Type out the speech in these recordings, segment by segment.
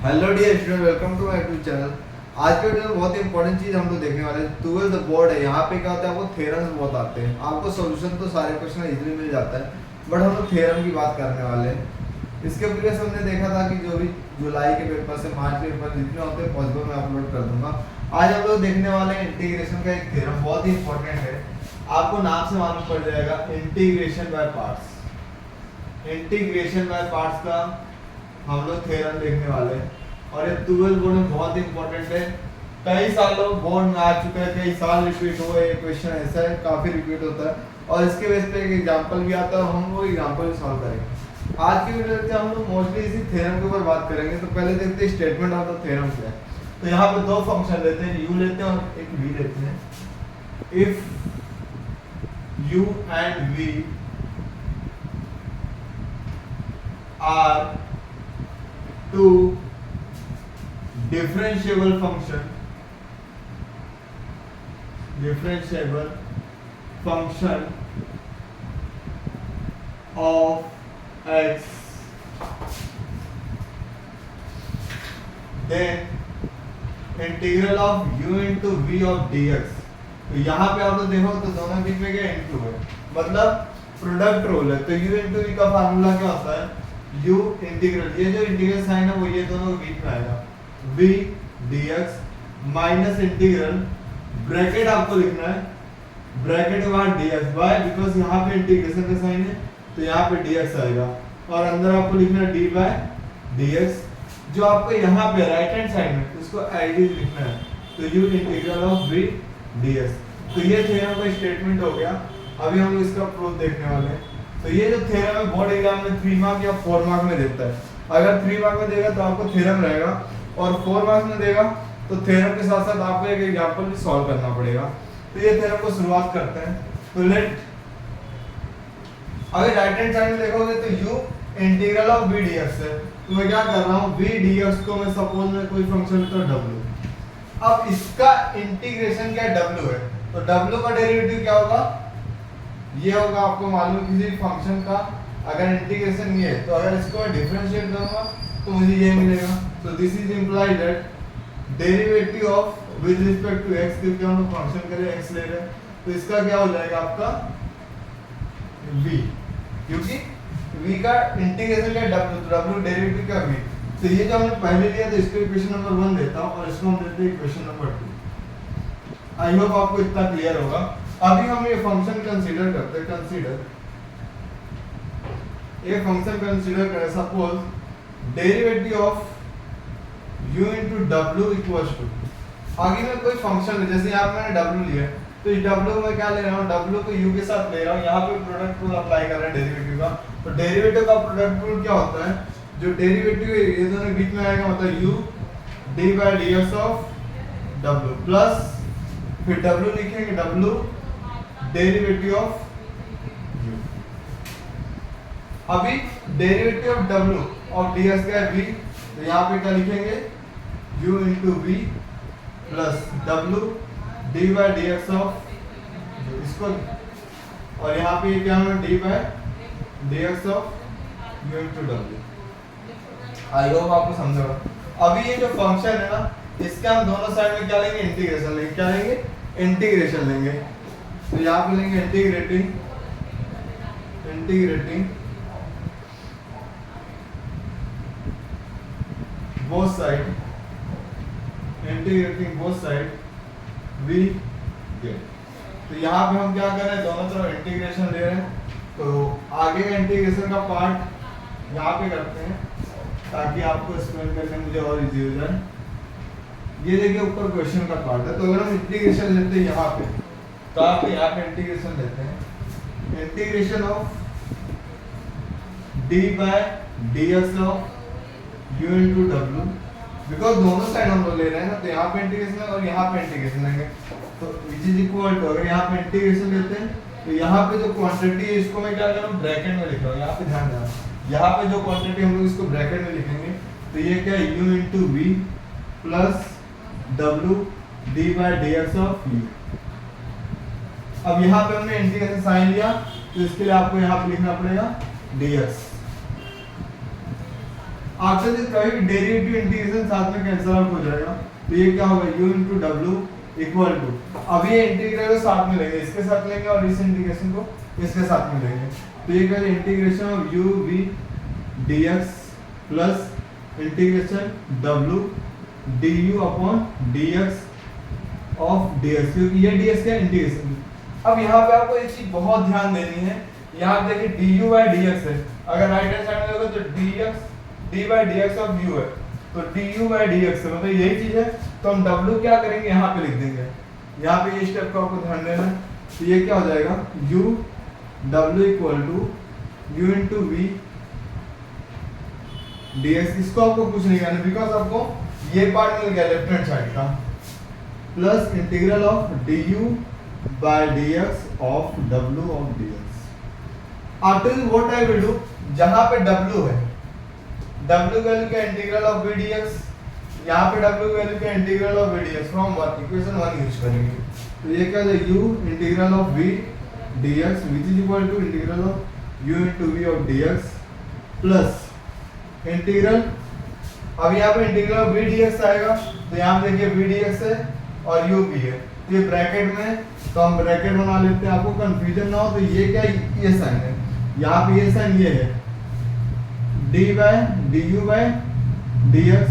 Hello dear student, welcome to my YouTube channel. आज के video में बहुत ही इंपॉर्टेंट चीज हम लोग देखने वाले हैं। 12th बोर्ड है, यहाँ पे क्या होता है, आपको थ्योरम्स बहुत आते हैं। आपको सॉल्यूशन तो सारे क्वेश्चन इजीली मिल जाता है, बट हम लोग थ्योरम की बात करने वाले हैं। इसके प्रीवियस हमने देखा था कि जो भी जुलाई के पेपर से मार्च के पेपर जितने होते हैं पॉसिबल मैं अपलोड कर दूंगा। आज हम लोग देखने वाले हैं इंटीग्रेशन का एक थ्योरम, बहुत ही इंपॉर्टेंट है। आपको नाम से मालूम पड़ जाएगा, integration by parts. Integration by parts का हम लोग थ्योरम देखने वाले हैं और ये 12th बोर्ड में बहुत इंपॉर्टेंट है। कई सालों बोर्ड में आ चुका है, कई साल रिपीट हुए। ये क्वेश्चन ऐसा है, काफी रिपीट होता है और इसके बेस पे एक एग्जांपल भी आता है, हम वो एग्जांपल भी सॉल्व करेंगे। आज की वीडियो में हम लोग मोस्टली इसी थ्योरम के ऊपर बात करेंगे। तो पहले देखते हैं स्टेटमेंट ऑफ द थ्योरम क्या है। तो यहाँ पे दो फंक्शन लेते हैं, u लेते हैं और एक v लेते हैं। If u and v are two differentiable function of x, then integral of u into v of dx। तो यहाँ पे आप लोग देखो तो दोनों बीच में क्या इंटू है, मतलब प्रोडक्ट रूल है। तो u into v का फार्मूला क्या होता है, u इंटीग्रल, ये जो इंटीग्रल साइन है वो ये दोनों के बीच में आएगा, v dx minus integral, bracket आपको लिखना है, ब्रैकेट के बाद dx बाय, बिकॉज़ यहाँ पे इंटीग्रेशन का साइन है तो यहाँ पे dx आएगा और अंदर आपको लिखना है d बाय dx। जो आपको यहाँ पे राइट हैंड साइड में उसको एज इट लिखना है, तो u integral of v dx। तो ये थ्योरम का स्टेटमेंट हो गया। अभी हम इसका प्रूफ देखने वाले हैं। तो ये जो थ्योरम है बोर्ड एग्जाम में 3 मार्क या 4 मार्क में देता है। अगर 3 मार्क में देगा तो आपको थ्योरम रहेगा और 4 मार्क में देगा तो थ्योरम के साथ साथ आपको एक एग्जांपल भी सॉल्व करना पड़ेगा। तो ये थ्योरम को शुरुआत करते हैं। तो लेट, अगर राइट हैंड साइड में देखोगे तो u integral of v dx है। तो मैं क्या कर रहा हूं, v dx को मैं सपोज में कोई फंक्शन तो w, अब इसका इंटीग्रेशन क्या w है, तो w का डेरिवेटिव क्या होगा, ये होगा। आपको मालूम किसी फंक्शन का अगर इंटीग्रेशन ये है तो अगर इसको मैं डिफरेंशिएट करूंगा तो मुझे ये मिलेगा। तो this is implied that derivative of with respect to x, क्योंकि हम लोग फंक्शन के लिए x ले रहे हैं, तो इसका क्या हो जाएगा आपका v, क्योंकि v का इंटीग्रेशन क्या w, तो w डेरिवेटिव का v। तो ये जो हमने पहले लिया तो इसको इक्वेशन नंबर 1 देता हूं और इसको हम देते हैं इक्वेशन नंबर 2। आई होप आपको इतना क्लियर होगा। अभी हम ये फंक्शन कंसीडर करते हैं। कंसीडर ये फंक्शन कंसीडर करें, suppose derivative of u into w equals to, आगे में कोई फंक्शन है, जैसे यहाँ मैंने w लिया तो इस w में क्या ले रहा हूँ, w को u के साथ ले रहा हूँ। यहाँ पे प्रोडक्ट रूल अप्लाई कर रहे हैं डेरिवेटिव का। तो डेरिवेटिव का प्रोडक्ट रूल क्या होता है, जो डेरिवेटिव है ये दोनों बीच में आएगा, मतलब u d by dx of w plus फिर w लिखेंगे, w डेरिवेटिव ऑफ u। अभी डेरिवेटिव ऑफ w और dx का है v, तो यहाँ पे क्या लिखेंगे, u into v plus w d by dx of इसको, और यहाँ पे क्या है d by dx of u into w। I hope आपको समझ रहा। अभी ये जो फंक्शन है ना, इसके हम दोनों साइड में क्या लेंगे, इंटीग्रेशन लेंगे। क्या लेंगे, इंटीग्रेशन लेंगे। तो यहाँ पे लेंगे integrating both side, integrating both side we get. तो यहाँ पे हम क्या कर रहे हैं, दोनों तरफ इंटीग्रेशन ले रहे हैं। तो आगे का इंटीग्रेशन का पार्ट यहाँ पे करते हैं ताकि आपको एक्सप्लेन करने में मुझे और इजी हो जाए। ये देखिए ऊपर क्वेश्चन का पार्ट है। तो अगर हम इंटीग्रेशन लेते हैं यहाँ पे, तो आप यहाँ पे इंटीग्रेशन लेते हैं, integration of d by dx of u into w, because दोनों साइड हम लोग ले रहे हैं ना, तो यहाँ पे इंटीग्रेशन है और यहाँ पे इंटीग्रेशन लेंगे। तो विच इज इक्वल टू, अगर यहाँ पे इंटीग्रेशन लेते हैं तो यहाँ पे जो क्वांटिटी है इसको मैं क्या कर रहा हूँ, ब्रैकेट में लिख रहा हूँ। यहाँ पे ध्यान देना, यहाँ पे जो क्वांटिटी हम लोग इसको ब्रैकेट में लिखेंगे, तो ये क्या है, u into v plus w d by dx of u। अब यहाँ पे हमने इंटीग्रेशन साइन लिया, तो इसके लिए आपको यहाँ पे लिखना पड़ेगा dx। आफ्टर दिस कभी डेरिवेटिव इंटीग्रेशन साथ में कैंसिल आउट हो जाएगा, तो ये क्या होगा u into w equal to, अब ये इंटीग्रल को साथ में लेंगे, इसके साथ लेंगे और इस इंटीग्रेशन को इसके साथ में लेंगे, तो ये क्या integration of u v dx plus integration w du upon dx of dx, क्योंकि ये dx का इंटीग्रेशन। अब यहाँ पे आपको एक चीज बहुत ध्यान देनी है, यहाँ पे देखिए du by dx है, अगर राइट हैंड साइड में देखो तो dx d by dx of u है, तो du by dx है, मतलब यही चीज है, तो हम w क्या करेंगे यहाँ पे लिख देंगे, यहाँ पे ये स्टेप का आपको ध्यान देना है, तो ये क्या हो जाएगा u w equal to u into v dx, इसको आपको कुछ नहीं करना बिकॉज आपको ये पार्ट मिल गया लेफ्ट हैंड साइड का, plus integral of du by dx of w of dx। After this what I will do, जहां पे w है, w वैल्यू का इंटीग्रल ऑफ v dx, यहाँ पे w वैल्यू का integral of v dx from what equation 1 use करेंगे, तो ये क्या है u integral of v dx which is equal to integral of u into v of dx plus integral, अब यहाँ पे इंटीग्रल ऑफ v dx आएगा, तो यहाँ पे देखिए v dx है और u भी है, तो ये ब्रैकेट में, तो हम ब्रैकेट बना लेते हैं, आपको कंफ्यूजन ना हो, तो ये क्या ये साइन है, यहाँ पे ये साइन ये है d by du by dx,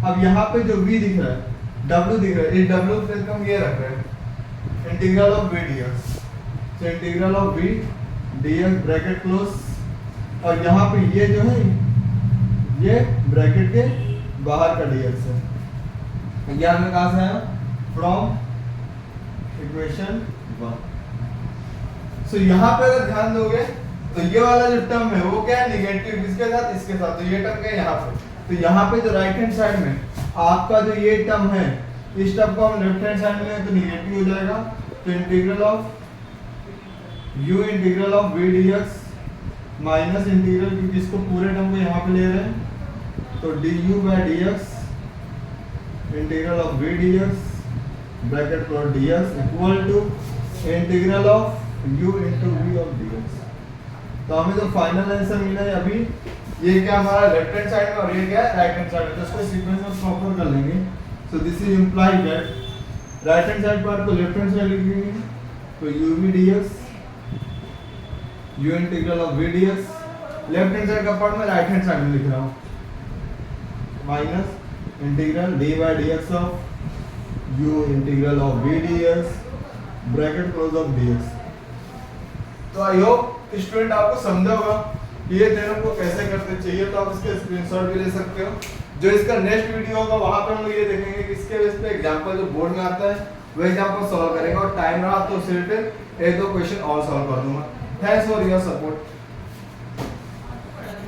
अब यहाँ पे जो v दिख रहा है w दिख रहा है, इस w पे हम ये रख रहे हैं इंटीग्रल ऑफ v dx, तो integral of v dx bracket close, और यहाँ पे ये जो है ये ब्रैकेट के बाहर का dx है, ये हमें कहाँ से आया फ्रॉम इक्वेशन 1। सो यहाँ पे अगर ध्यान दोगे तो ये वाला जो टर्म है वो क्या है निगेटिव, किसके साथ इसके साथ, तो ये टर्म क्या है यहाँ पे, तो यहाँ पे जो राइट हैंड साइड में आपका जो ये टर्म है, इस टर्म को हम लेफ्ट हैंड साइड में लें तो निगेटिव हो जाएगा, तो integral of u integral of v dx minus integral, क्योंकि इसको पूरे टर्म को यहाँ पे ले रहे हैं, तो du by dx integral of v dx bracket close dx equal to integral of u into v of dx। तो हमें जो फाइनल आंसर मिला है अभी, ये क्या हमारा लेफ्ट हैंड साइड में और ये क्या है राइट हैंड साइड में, तो इसको सीक्वेंस में प्रॉपर कर लेंगे। So this is implied that right hand side part को लेफ्ट हैंड साइड लिख देंगे, तो u v dx u integral of v dx, left hand side का पार्ट में राइट हैंड साइड में लिख रहा हूँ, minus integral d by dx of u integral of v dx bracket close of dx। तो आई होप स्टूडेंट आपको समझा होगा कि ये थ्योरम को कैसे करते चाहिए, तो आप इसके स्क्रीनशॉट भी ले सकते हो। जो इसका नेक्स्ट वीडियो होगा वहां पे हम लोग ये देखेंगे कि इसके बेस पे एग्जांपल जो बोर्ड में आता है वो एग्जांपल सॉल्व करेंगे, और टाइम रहा तो उससे रिलेटेड एक दो क्वेश्चन और सॉल्व कर दूंगा। Thanks for your support.